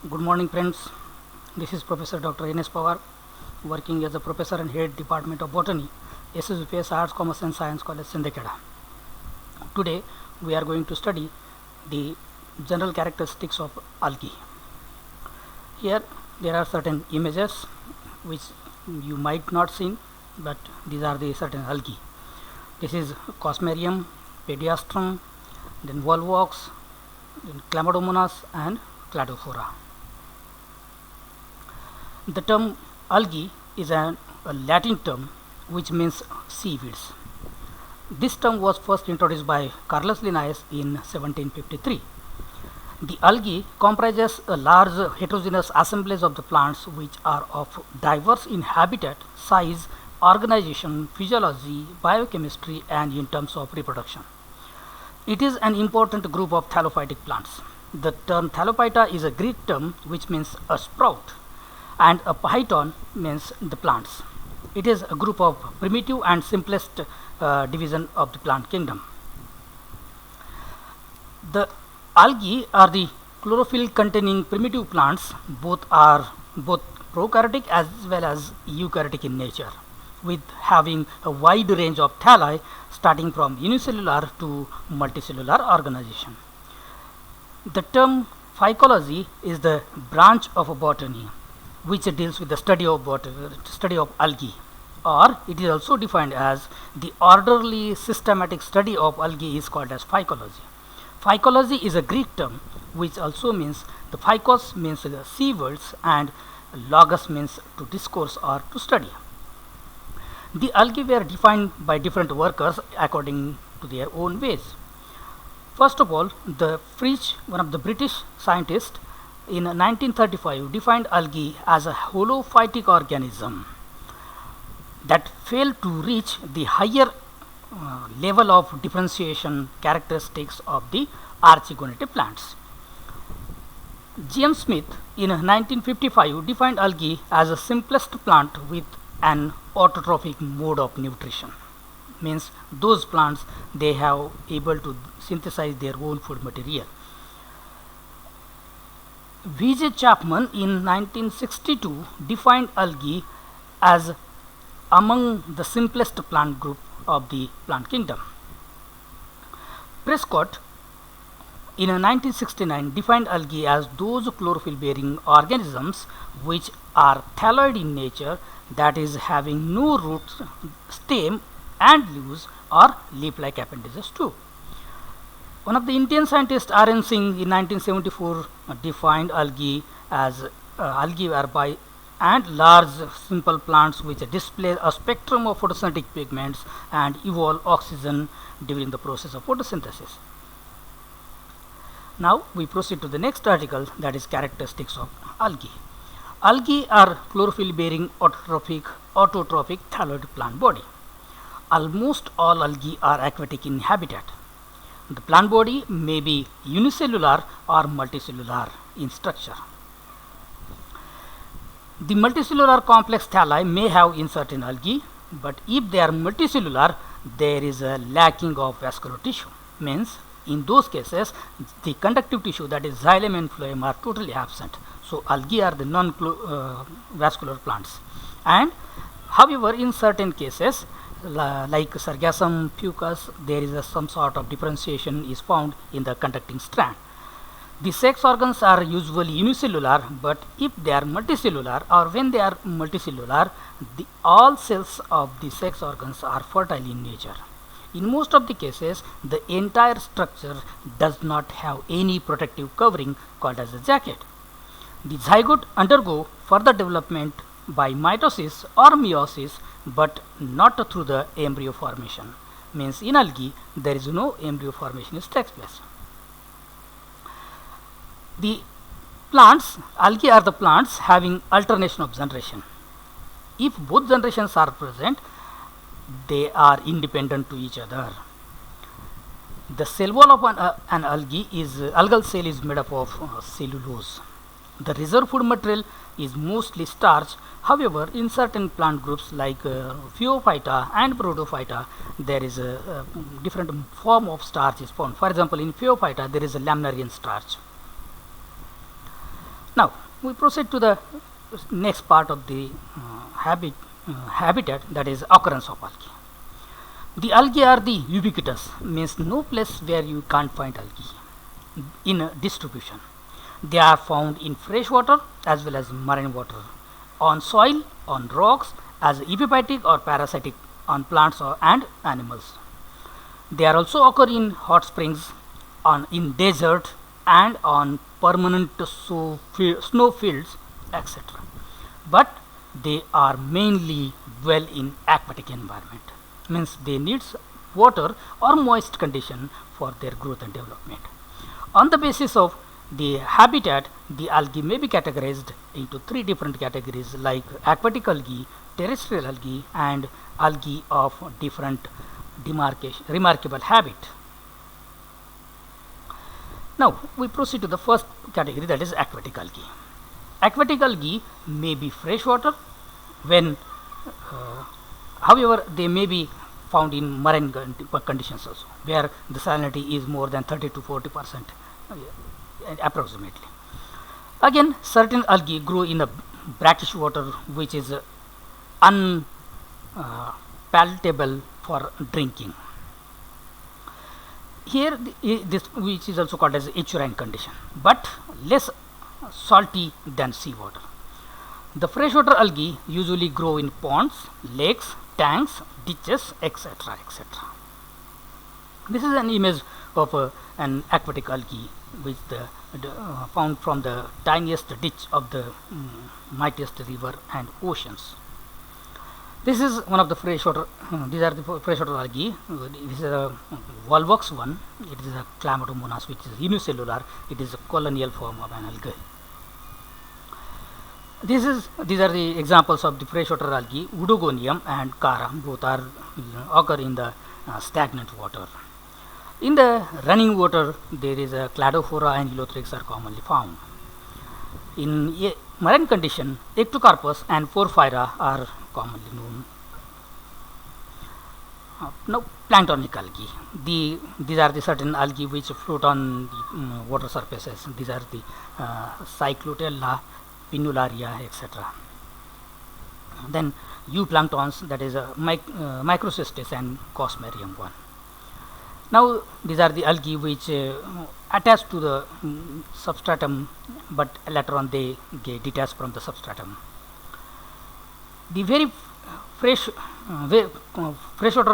Good morning, friends. This is Professor Dr. N.S. Pawar, working as a professor and head Department of Botany, SSVPS Arts, Commerce and Science College, Sindhkeda. Today, we are going to study the general characteristics of algae. Here, there are certain images which you might not see, but these are the certain algae. This is Cosmerium, Pediastrum, then Volvox, then Chlamydomonas and Cladophora. The term algae is a Latin term which means seaweeds. This term was first introduced by Carolus Linnaeus in 1753. The algae comprises a large heterogeneous assemblage of the plants which are of diverse in habitat, size, organization, physiology, biochemistry and in terms of reproduction. It is an important group of thallophytic plants. The term thallophyta is a Greek term which means a sprout, and a phyton means the plants. It is a group of primitive and simplest division of the plant kingdom. The algae are the chlorophyll containing primitive plants. Both are prokaryotic as well as eukaryotic in nature, with having a wide range of thalli starting from unicellular to multicellular organization. The term phycology is the branch of botany which deals with the study of algae, or it is also defined as the orderly systematic study of algae is called as phycology. Phycology is a Greek term which also means the phykos means the seaweeds and logos means to discourse or to study. The algae were defined by different workers according to their own ways. First of all, the Fritsch, one of the British scientists, in 1935 defined algae as a holophytic organism that failed to reach the higher level of differentiation characteristics of the archegonid plants. James Smith in 1955 defined algae as the simplest plant with an autotrophic mode of nutrition. Means those plants they have able to synthesize their own food material. V.J. Chapman in 1962 defined algae as among the simplest plant group of the plant kingdom. Prescott in 1969 defined algae as those chlorophyll bearing organisms which are thalloid in nature, that is having no roots, stem and leaves or leaf-like appendages too. One of the Indian scientists, R.N. Singh, in 1974 defined algae as algae whereby and large simple plants which display a spectrum of photosynthetic pigments and evolve oxygen during the process of photosynthesis. Now we proceed to the next article, that is characteristics of algae. Algae are chlorophyll bearing autotrophic thalloid plant body. Almost all algae are aquatic in habitat. The plant body may be unicellular or multicellular in structure. The multicellular complex thalli may have in certain algae, but if they are multicellular, there is a lacking of vascular tissue. Means in those cases, the conductive tissue, that is xylem and phloem, are totally absent. So algae are the non-vascular plants. And however, in certain cases, like Sargassum fucus, there is some sort of differentiation is found in the conducting strand. The sex organs are usually unicellular, but if they are multicellular or when they are multicellular, all cells of the sex organs are fertile in nature. In most of the cases, the entire structure does not have any protective covering called as a jacket. The zygote undergo further development by mitosis or meiosis, but not through the embryo formation. Means in algae there is no embryo formation which takes place. The plants, algae are the plants having alternation of generation. If both generations are present, they are independent to each other. The cell wall of an algal cell is made up of cellulose. The reserve food material is mostly starch. However, in certain plant groups like Phaeophyta and Brodophyta, there is a different form of starch is found. For example, in Phaeophyta, there is a laminarian starch. Now we proceed to the next part of the habitat, that is occurrence of algae. The algae are the ubiquitous, means no place where you can't find algae in a distribution. They are found in fresh water as well as marine water, on soil, on rocks, as epiphytic or parasitic on plants and animals. They are also occur in hot springs, in desert, and on permanent snow fields, etc. But they are mainly dwell in aquatic environment, means they need water or moist condition for their growth and development. On the basis of the habitat, the algae may be categorized into three different categories, like aquatic algae, terrestrial algae, and algae of different remarkable habit. Now we proceed to the first category, that is aquatic algae. Aquatic algae may be freshwater, when however they may be found in marine conditions also, where the salinity is more than 30 to 40% approximately. Again, certain algae grow in a brackish water, which is unpalatable for drinking. Here this, which is also called as estuarine condition, but less salty than seawater. The freshwater algae usually grow in ponds, lakes, tanks, ditches, etc., etc. This is an image of an aquatic algae, which found from the tiniest ditch of the mightiest river and oceans. This is one of the freshwater. These are the freshwater algae. This is a Volvox one. It is a Chlamydomonas, which is unicellular. It is a colonial form of an algae. These are the examples of the freshwater algae. Udogonium and Chara, both are occur in the stagnant water. In the running water, there is a Cladophora and Eleutheryx are commonly found. In marine condition, Ectocarpus and Porphyra are commonly known. Now planktonic algae. These are the certain algae which float on the water surfaces. These are the Cyclotella, Pinularia, etc. Then euplanktons, that is Microcystis and Cosmarium one. Now these are the algae which attach to the substratum, but later on they get detached from the substratum. The very freshwater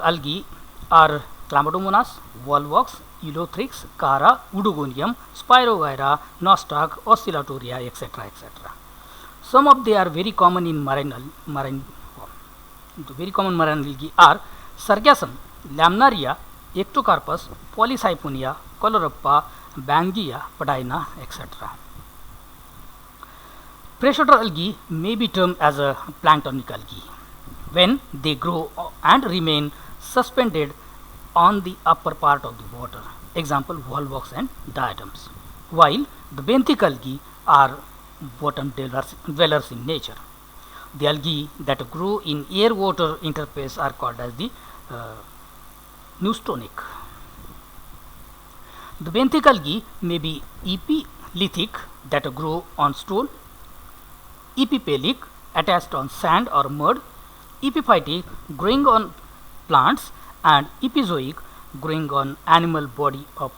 algae are Chlamydomonas, Volvox, Eleutheryx, Chara, Udogonium, Spirogyra, Nostoc, Oscillatoria, etc., etc. Some of they are very common in marine form. The very common marine algae are Sargassum, Lamnaria, Ectocarpus, Polycyponia, Coloroppa, Bangia, Padina, etc. Freshwater algae may be termed as a planktonic algae when they grow and remain suspended on the upper part of the water. Example, Volvox and diatoms. While the benthic algae are bottom dwellers in nature. The algae that grow in air-water interface are called as the neustonic. The benthic algae may be epilithic, that grow on stone, epiphytic, attached on sand or mud, epiphytic, growing on plants, and epizoic, growing on animal body of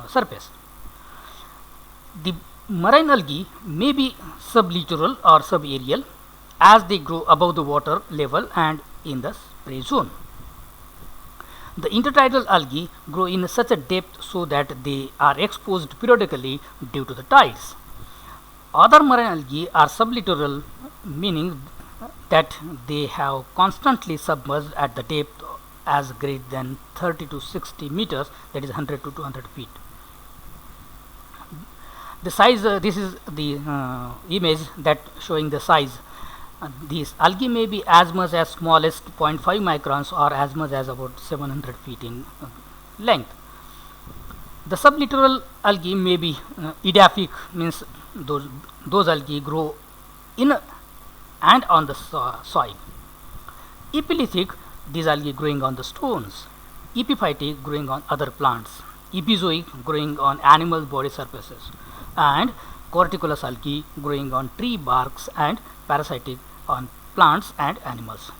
surface. The marine algae may be sublittoral or subaerial, as they grow above the water level and in the spray zone. The intertidal algae grow in such a depth so that they are exposed periodically due to the tides. Other marine algae are sublittoral, meaning that they have constantly submerged at the depth as greater than 30 to 60 meters, that is 100 to 200 feet. The size, this is the image that showing the size. These algae may be as much as small as 0.5 microns or as much as about 700 feet in length. The sublittoral algae may be edaphic, means those algae grow in and on the soil. Epilithic, these algae growing on the stones. Epiphytic, growing on other plants. Epizoic, growing on animal body surfaces. And corticolous algae growing on tree barks and parasitic on plants and animals.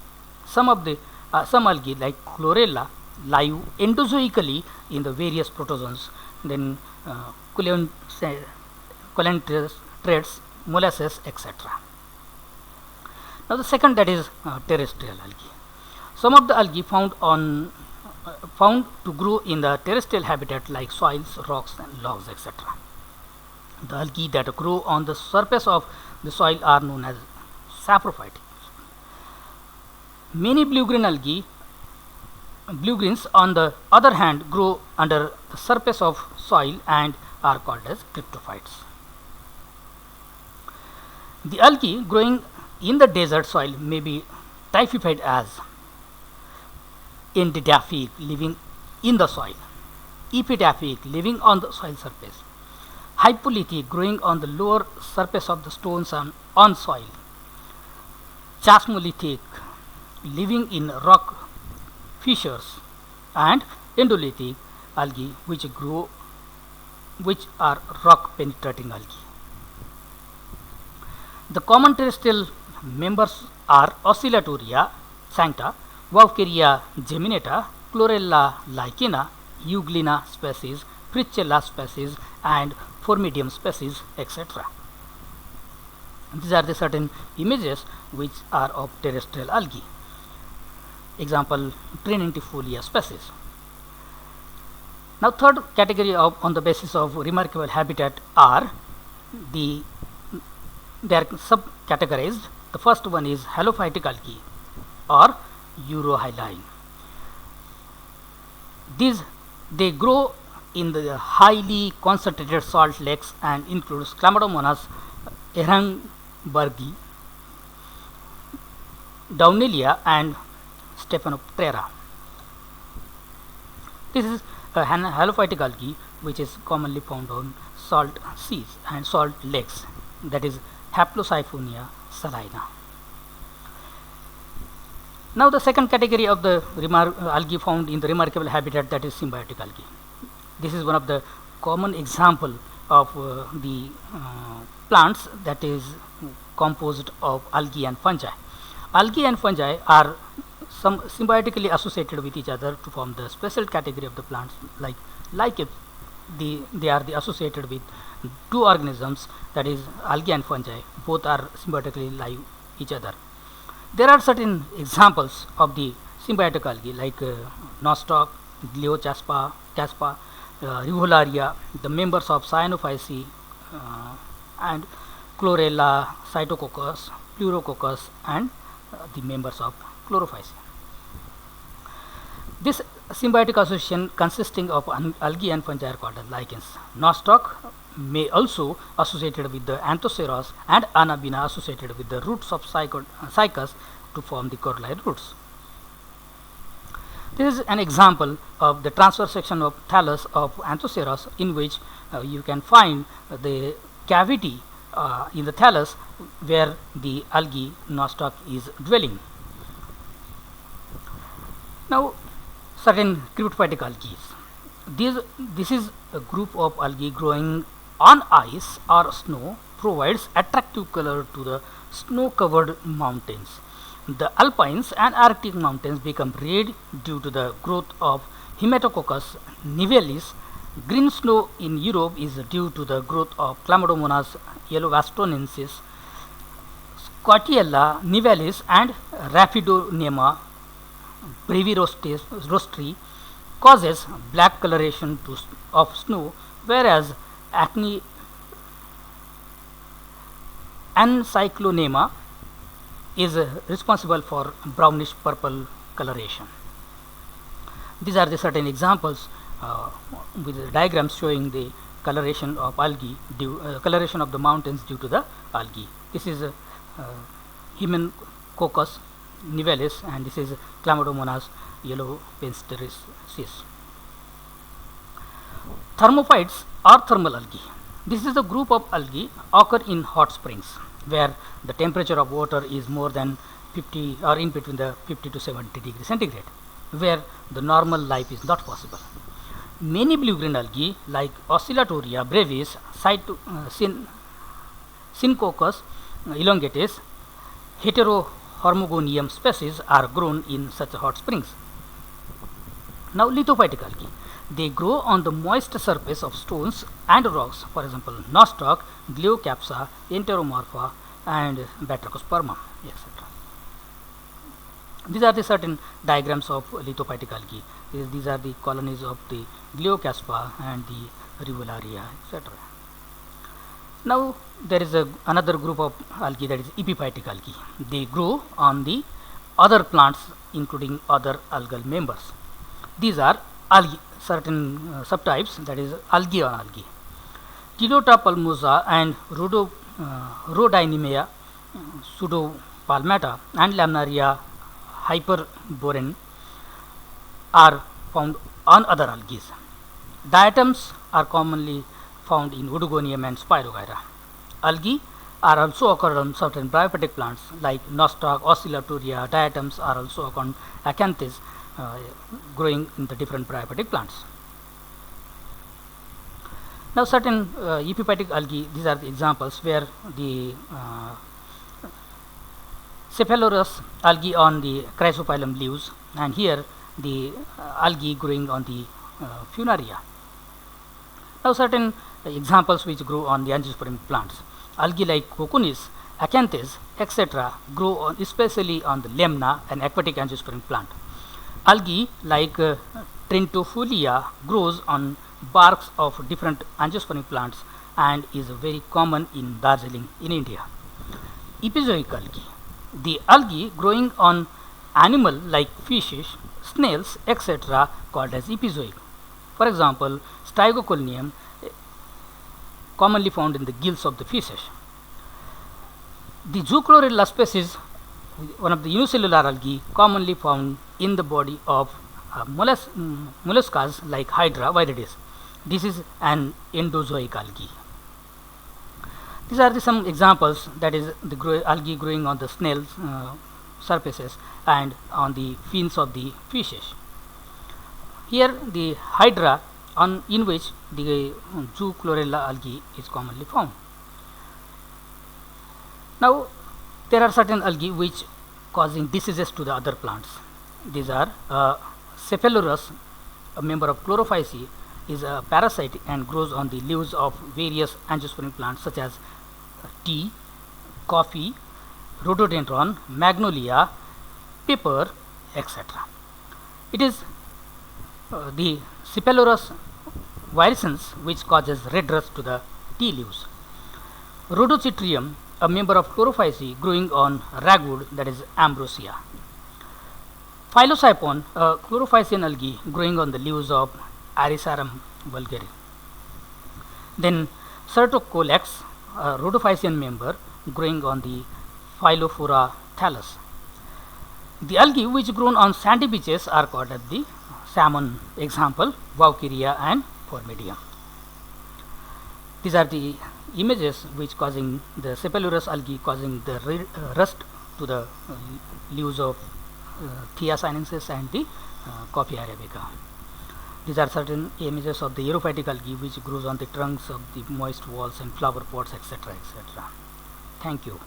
Some algae like chlorella live endozoically in the various protozoans, then coleonterates, molasses, etc. Now the second, that is terrestrial algae. Some of the algae found to grow in the terrestrial habitat like soils, rocks and logs, etc. The algae that grow on the surface of the soil are known as saprophytes. Many blue-greens on the other hand grow under the surface of soil and are called as cryptophytes. The algae growing in the desert soil may be typified as endidaphic, living in the soil, epidaphic, living on the soil surface, hypolithic, growing on the lower surface of the stones on soil, chasmolithic, living in rock fissures, and endolithic algae which are rock penetrating algae. The common terrestrial members are Oscillatoria sancta, Vaucaria geminata, Chlorella licina, Euglena species, Prichella species and Formidium species, etc. These are the certain images which are of terrestrial algae. Example, Trinentifolia species. Now third category on the basis of remarkable habitat are they are subcategorized. The first one is halophytic algae or Urohyline. They grow in the highly concentrated salt lakes and includes Chlamydomonas ehrenbergii, Downelia and Stephanoptera. This is a halophytic algae which is commonly found on salt seas and salt lakes, that is Haplosiphonia salina. Now the second category of the algae found in the remarkable habitat, that is symbiotic algae. This is one of the common example of the plants that is composed of algae and fungi. Algae and fungi are symbiotically associated with each other to form the special category of the plants, like if they are associated with two organisms, that is algae and fungi, both are symbiotically live each other. There are certain examples of the symbiotic algae like nostoc, Gliochaspa, Rivularia, the members of Cyanophyceae and Chlorella, Cytococcus, Pleurococcus and the members of Chlorophyceae. This symbiotic association consisting of algae and fungi are called as lichens. Nostoc may also associated with the Anthoceros and Anabina associated with the roots of Cycas to form the coralline roots. This is an example of the transverse section of thallus of Anthoceros, in which you can find the cavity in the thallus where the algae nostoc is dwelling. Now certain cryptophytic algae. This is a group of algae growing on ice or snow, provides attractive color to the snow covered mountains. The alpines and arctic mountains become red due to the growth of Hematococcus nivalis. Green snow in Europe is due to the growth of Chlamydomonas yellowastonensis, Scotiella nivalis and Rhaphidonemma brevirostri causes black coloration of snow, whereas Encyclonema is responsible for brownish purple coloration. These are the certain examples with the diagrams showing the coloration of algae, coloration of the mountains due to the algae. This is Hematococcus nivalis and this is Chlamydomonas yellowastonensis. Thermophytes or thermal algae. This is a group of algae occur in hot springs where the temperature of water is more than 50 or in between the 50 to 70 degrees centigrade, where the normal life is not possible. Many blue-green algae like Oscillatoria brevis, Syncoccus elongatus, Heterohormogonium species are grown in such hot springs. Now lithophytic algae. They grow on the moist surface of stones and rocks, for example, nostoc, Glyocapsa, Enteromorpha, and Batrachospermum, etc. These are the certain diagrams of lithophytic algae. These are the colonies of the Glyocapsa and the Rivularia, etc. Now there is another group of algae, that is epiphytic algae. They grow on the other plants, including other algal members. These are algae, certain subtypes, that is algae on algae. Chilota palmosa and Rhodinimea pseudopalmata and Laminaria hyperborean are found on other algae. Diatoms are commonly found in Oedogonium and Spirogyra. Algae are also occurred on certain bryophytic plants like nostoc, Oscillatoria. Diatoms are also on acanthes growing in the different bryophytic plants. Now certain epiphytic algae, these are the examples where the Cephalorus algae on the Chrysophyllum leaves, and here the algae growing on the Funaria. Now certain examples which grow on the angiospermic plants. Algae like Coconis, Acanthes, etc. grow on, especially on the Lemna, an aquatic angiospermic plant. Algae like Trentifolia grows on barks of different angiospermic plants and is very common in Darjeeling in India. Epizoic algae. The algae growing on animal like fishes, snails, etc. called as epizoic. For example, Stygocolnium, commonly found in the gills of the fishes. The Zoochlorella species, one of the unicellular algae commonly found in the body of molluscas like Hydra viridis. This is an endozoic algae. These are some examples, that is the algae growing on the snails surfaces and on the fins of the fishes. Here the Hydra, in which the Zoochlorella algae is commonly found. Now there are certain algae which causing diseases to the other plants. These are Cephalorus, a member of Chlorophyceae, is a parasite and grows on the leaves of various angiospermic plants such as tea, coffee, rhododendron, magnolia, pepper, etc. It is the Cephalorus virescens which causes red rust to the tea leaves. Rhodochytrium, a member of Chlorophyceae, growing on ragwood, that is ambrosia. Phylocypon, a Chlorophycean algae growing on the leaves of Arisarum vulgare. Then Certocolex, a Rhodophycean member growing on the Phylophora thallus. The algae which grown on sandy beaches are called as the salmon, example Vauqueria and Formidium. These are the images which causing the Cephalorus algae causing the rust to the leaves of Thea sinensis and the Coffea arabica. These are certain images of the aerophytic algae which grows on the trunks of the moist walls and flower pots, etc., etc. Thank you.